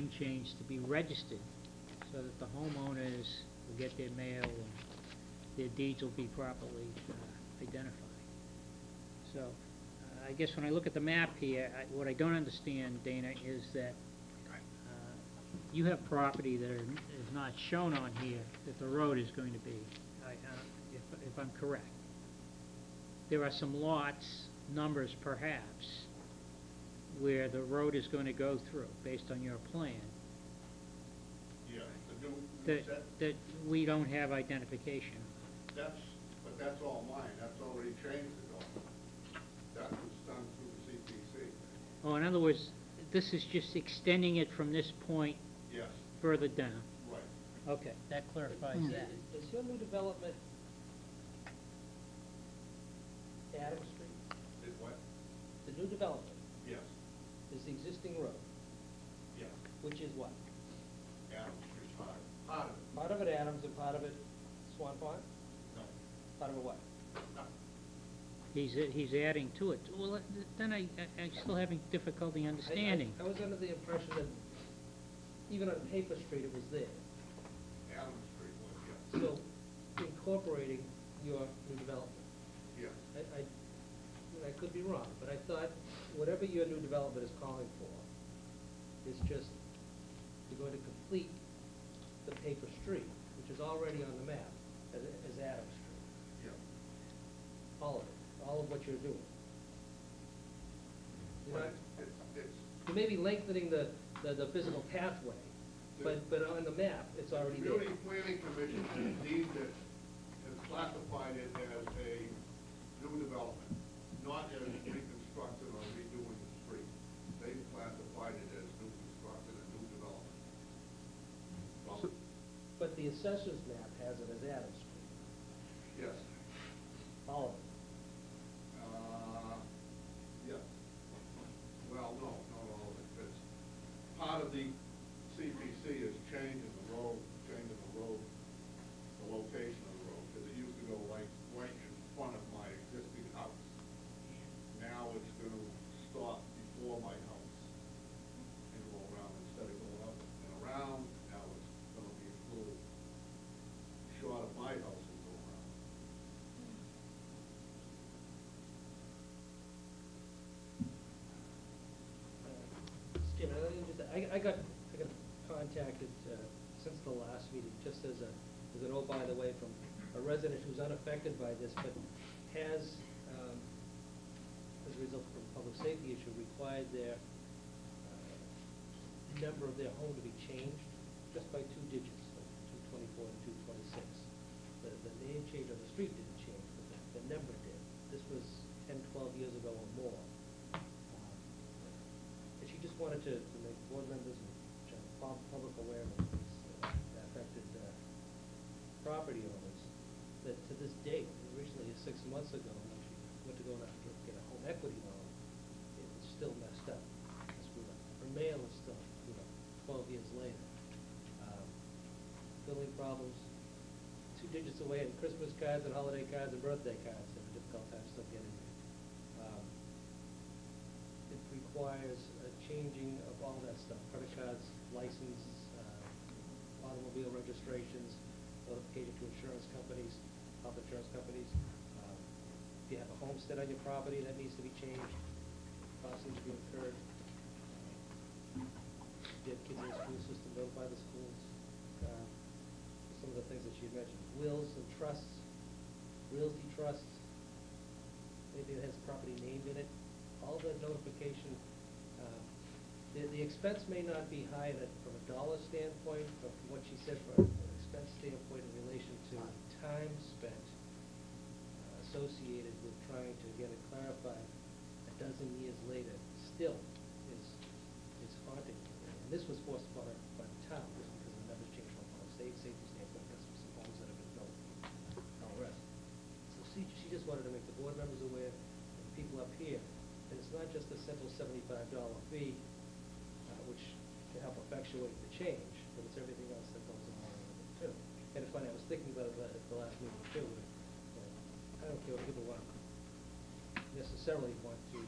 name change to be registered so that the homeowners will get their mail and their deeds will be properly identified. So I guess when I look at the map here, what I don't understand, Dana, is that you have property that is not shown on here that the road is going to be, if I'm correct. There are some lots, numbers perhaps, where the road is going to go through, based on your plan, that we don't have identification. But that's all mine. That's already changed ago. That was done through the CPC. Oh, in other words, this is just extending it from this point Yes. further down. Right. Okay, that clarifies that. Is your new development Adam Street? Is what? The new development Yes. is the existing road, Yeah. which is what? Adams Street, part of it. Part of it Adams and part of it Swan Pond? No. Part of it what? No. He's adding to it. Well, then I'm still having difficulty understanding. I was under the impression that even on Paper Street it was there. Adams Street was, yes. So incorporating your new development. Yes. I could be wrong, but I thought whatever your new development is calling for is just, you're going to complete the Paper Street, which is already on the map as Adams Street. Yeah. All of it, all of what you're doing. You're But not, it's you may be lengthening the physical pathway, but on the map, it's already the there. Community Planning Commission has deemed it, has classified it as a new development, not as reconstructed or redoing the street. They've classified it as new construction and new development. Well, But the assessor's map has it as Adams Street, yes. all of it. Yes. Well, no, not all of it. It's part of the CPC is changing the road, the location of the road, because it used to go right in front of my existing house. Now it's going to stop before my house and go around instead of going up and around. Now it's going to be a little short of my house and go around. Jim, I got contacted since the last meeting, just as an oh, by the way, from a resident who's unaffected by this, but has, as a result of a public safety issue, required their number of their home to be changed just by 2 digits, like 224 and 226. The name change on the street didn't change, but the number did. This was 10, 12 years ago or more. And she just wanted to make board members and public aware of these affected property owners, that to this date, originally 6 months ago, when she went to go after get a home equity loan, it was still messed up. Screwed up. Her mail is still screwed up 12 years later. Billing problems, 2 digits away, and Christmas cards and holiday cards and birthday cards have a difficult time still getting there. It requires a changing of all that stuff, credit cards, license, automobile registrations, notification to insurance companies, health insurance companies. If you have a homestead on your property, that needs to be changed. Costs need to be incurred. If you have kids in the school system, notify the schools. Some of the things that she had mentioned, wills and trusts, realty trusts, anything that has property named in it, all the notification. The expense may not be high from a dollar standpoint, but from what she said from an expense standpoint in relation to time spent associated with trying to get it clarified a dozen years later, still is haunting. And this was forced upon her by the town, just because the numbers changed from a safety standpoint, because of some homes that have been built, all the rest. So she just wanted to make the board members aware, and people up here, and it's not just the simple $75 fee, which can help effectuate the change, but it's everything else that goes along with it too. And it's funny, I was thinking about it at the last meeting too. I don't care what people necessarily want to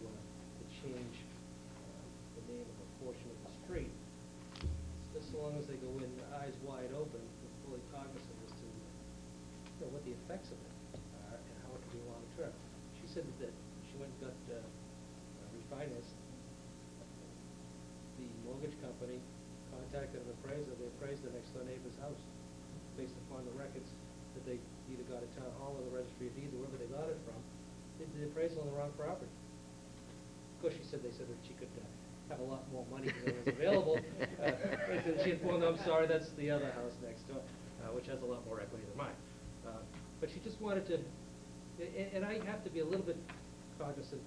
change the name of a portion of the street. in eyes wide open, fully cognizant as to, you know, what the effects of it are and how it can be long-term. She said that she went and got refinanced. The mortgage company contacted an appraiser. They appraised the next door neighbor's house based upon the records that they either got at Town Hall or the Registry of Deeds, or wherever they got it from. They did the appraisal on the wrong property. Of course, she said that she could have a lot more money than was available. She informed them, I'm sorry, that's the other house next door, which has a lot more equity than mine. But she just wanted to, and I have to be a little bit cognizant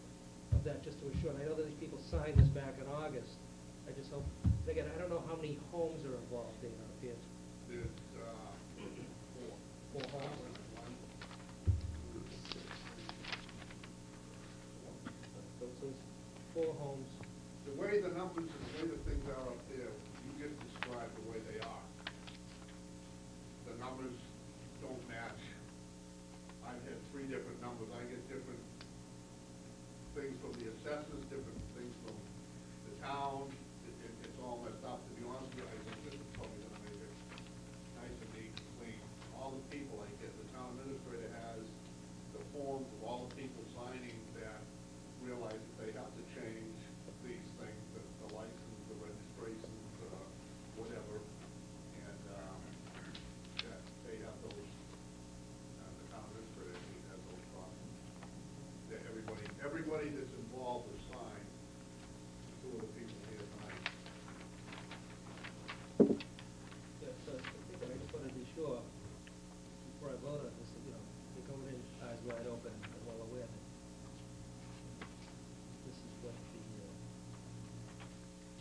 of that just to assure. And I know that these people signed this back in August. I just hope, again, I don't know how many homes are involved in it. There's, Four homes? So it's 4 homes. The way the numbers and the way the things are up there, you just described the way they are. The numbers don't match. I've had 3 different numbers. I get different things from the assessors, different things from the town. It's all messed up. To be honest with you, I think this is probably gonna make it nice and neat and clean. All the people, like the town administrator has the forms of all the people signing that realize that they have to change these things, the license, the registrations, whatever, and that they have those, the town administrator has those problems. That everybody that's involved is signed, 2 of the people here tonight. Yeah, so I just wanted to be sure, before I vote on this, you know, you're going in eyes wide open and well aware that this is what the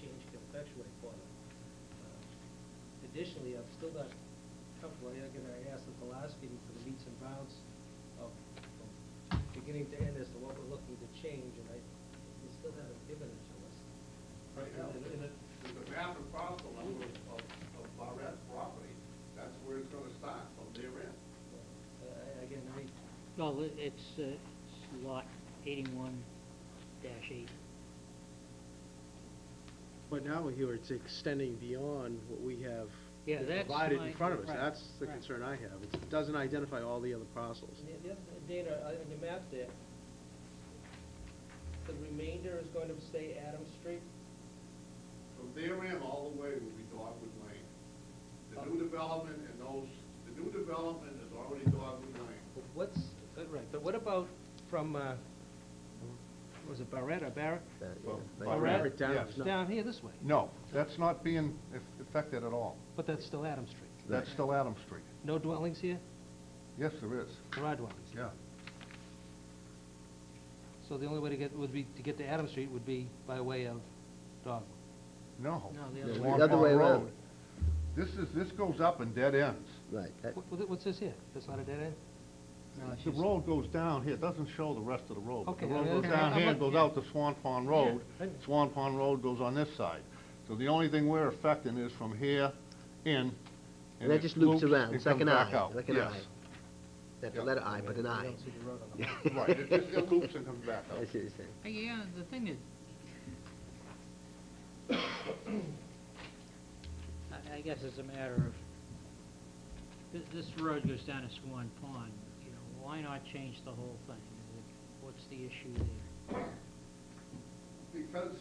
change can effectuate for them. Additionally, I'm still not comfortable, again, I asked at the last meeting for the meets and bounds of from beginning to end as to what we're looking to change, and they still haven't given it to us. Right now, there's a map and parcel number of Barrett's property. That's where it's gonna start, from there in. Again, Well, it's lot 81-8. But now here it's extending beyond what we have Yeah, that's provided in my- front of us. right, That's the right. concern I have. It doesn't identify all the other parcels. The other, Dana, on your map there, the remainder is going to stay Adams Street? From there in, all the way will be Dogwood Lane. The new development and the new development is already Dogwood Lane. What's, right, but what about from, was it Barrett or Barrett? Barrett down. Yes. No. Down here this way, No, that's not being affected at all. but that's still Adams Street. That's still Adams Street. No dwellings here? Yes, there is. There are dwellings. Yeah. So the only way to get to Adams Street would be by way of Dogwood. No. No, the No, other the way. Swan other Pond way Road. around. This goes up and dead ends. Right. What's this here? That's not a dead end? No, it's The just- road goes down here, it doesn't show the rest of the road. but Okay, The road I- goes I- down I'm here and look- goes out to Swan Pond Road. Yeah, I- Swan Pond Road goes on this side. So the only thing we're affecting is from here in. And that just loops around, and it's like comes an back eye, out. like an Yes. eye. That's a Yeah. letter I, but an You eye. don't see the road on the map. Right, it loops and comes back I out. see what you're saying. Yeah, the thing is, I guess it's a matter of, this road goes down to Swan Pond, you know, why not change the whole thing? What's the issue there? Because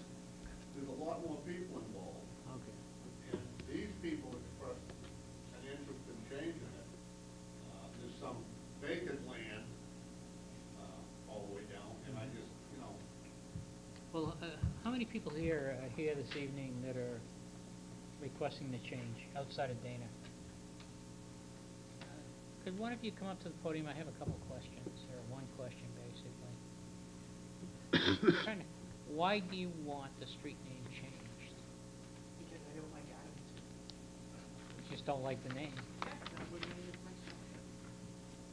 there's a lot more people involved, Okay. and these people expressed an interest in changing it. There's some vacant land, all the way down, and I just, you know, Well, how many people here are here this evening that are requesting the change outside of Dana? Could one of you come up to the podium? I have a couple questions, or one question, basically. Why do you want the street name changed? Because I don't like Adams. You just don't like the name? That's not what name is myself.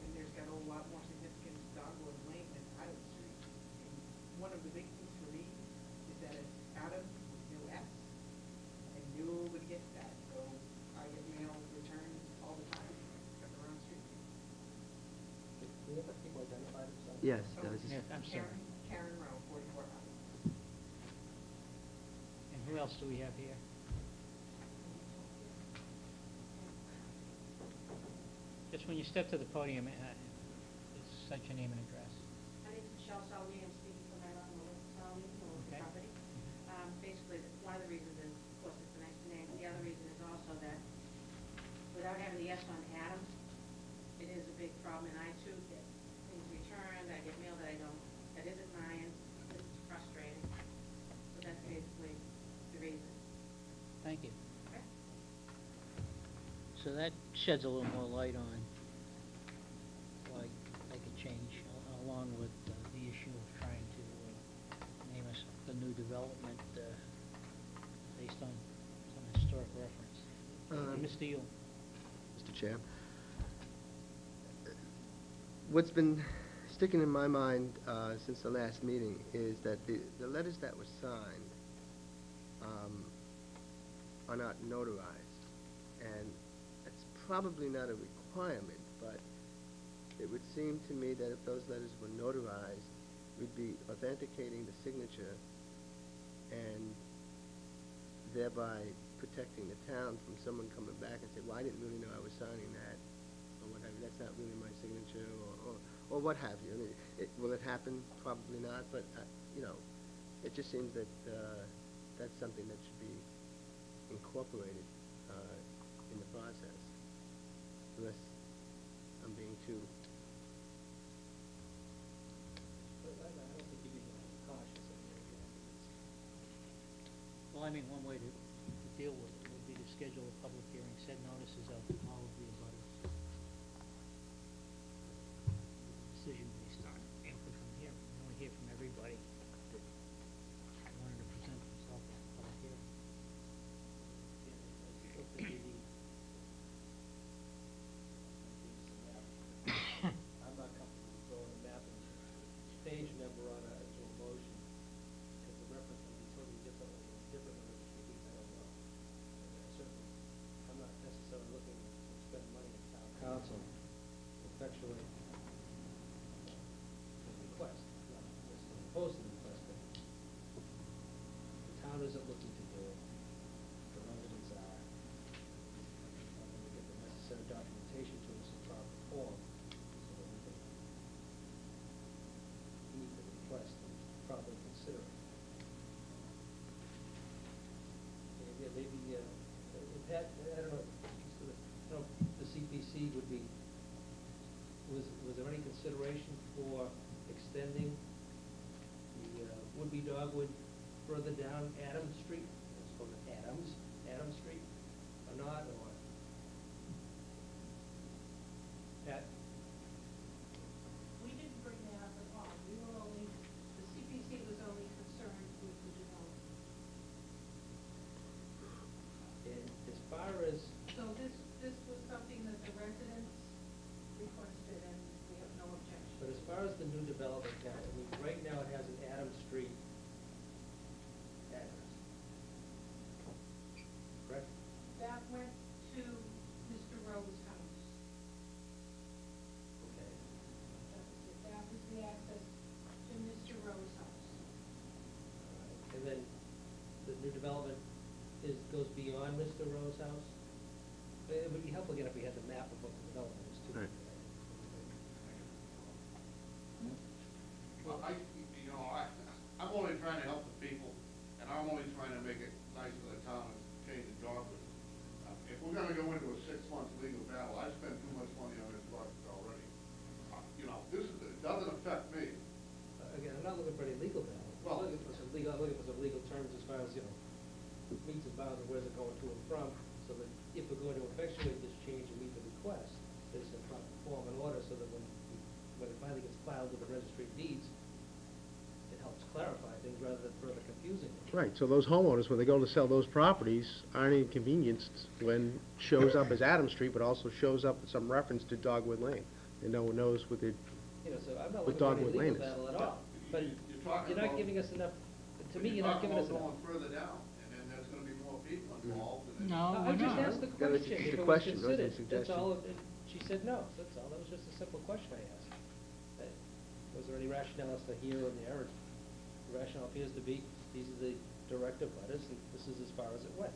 And there's got a lot more significance to Dogwood Lane than Adams Street. And one of the big things for me is that it's Adams with no S. And nobody gets that, so I get mail returns all the time from the wrong street. Do we have people identify themselves? Yes, So, that was just, Yeah, I'm sorry. Karen Rowe, 44 Adams. And who else do we have here? Just when you step to the podium, cite your name and address. My name's Michelle Solly, I'm speaking for my landlord, Solly, who owns the Okay. property. Basically, one of the reasons is, of course, it's a nice name, the other reason is also that without having the S on Adams, it is a big problem, and I too get things returned, I get mail that isn't mine, it's frustrating. So that's basically the reason. Thank you. Okay? So that sheds a little more light on why they could change, along with the issue of trying to name us the new development based on some historic reference. Mr. Yule. Mr. Chair. What's been sticking in my mind since the last meeting is that the letters that were signed are not notarized. And it's probably not a requirement, but it would seem to me that if those letters were notarized, we'd be authenticating the signature and thereby protecting the town from someone coming back and say, well, I didn't really know I was signing that, or what have you, that's not really my signature, or what have you. I mean, will it happen? Probably not, but, you know, it just seems that that's something that should be incorporated in the process, unless I'm being too... But I don't think you need to be cautious of it. Well, I mean, one way to deal with it would be to schedule a public hearing, set notices of all of the abutters. Decision based on input from here. We want to hear from everybody that wanted to present themselves at the public hearing. I'm not comfortable throwing a map and page number on a motion, because the reference would be totally different on registry deeds, I don't know. Certainly, I'm not necessarily looking to spend money in town council to effectuate the request, not necessarily oppose the request, but the town isn't looking to do it, the residents are. I'm going to get the necessary documentation to us in proper form, so that we can meet the request and probably consider it. And, yeah, maybe, Pat, I don't know, the CPC would be, was there any consideration for extending the would-be dogwood further down Adams Street? It's called Adams Street, or not, or? Pat? We didn't bring that up at all. We were only, the CPC was only concerned with the development. And as far as, So this was something that the residents requested, and we have no objection. but as far as the new development now, I mean, right now it has an Adams Street address. Correct? That went to Mr. Rowe's house. Okay. That was it. That was the access to Mr. Rowe's house. All right. And then the new development goes beyond Mr. Rowe's house? It would be helpful again if we had the map of what the development is too. Right. Well, I'm only trying to help the people, and I'm only trying to make it nice for the town and change the dogwood. If we're gonna go into a 6-month legal battle, I spent too much money on this project already. It doesn't affect me. Again, I'm not looking for any legal battle. Well- I'm looking for some legal terms as far as, meets and bounds and where's it going to and from, so that if we're going to effectuate this change and meet the request, there's a proper form and order, so that when it finally gets filed with the registry of deeds, it helps clarify things rather than further confusing them. Right, so those homeowners, when they go to sell those properties, aren't inconvenienced when shows up as Adams Street, but also shows up with some reference to Dogwood Lane, and no one knows what it, So I'm not With looking for any Dogwood legal Lane is. battle at all, but You're talking you're not about- giving us enough, to me, you're not giving us You're enough. talking about going further down, and then there's gonna be more people involved. and No, I we're just not. asked the That was question, just if a it was question, it wasn't a considered, that's suggestion. all, and she said no, that's all, that was just a simple question I asked. Was there any rationale as to here or there, and the rationale appears to be, these are the directive letters, and this is as far as it went.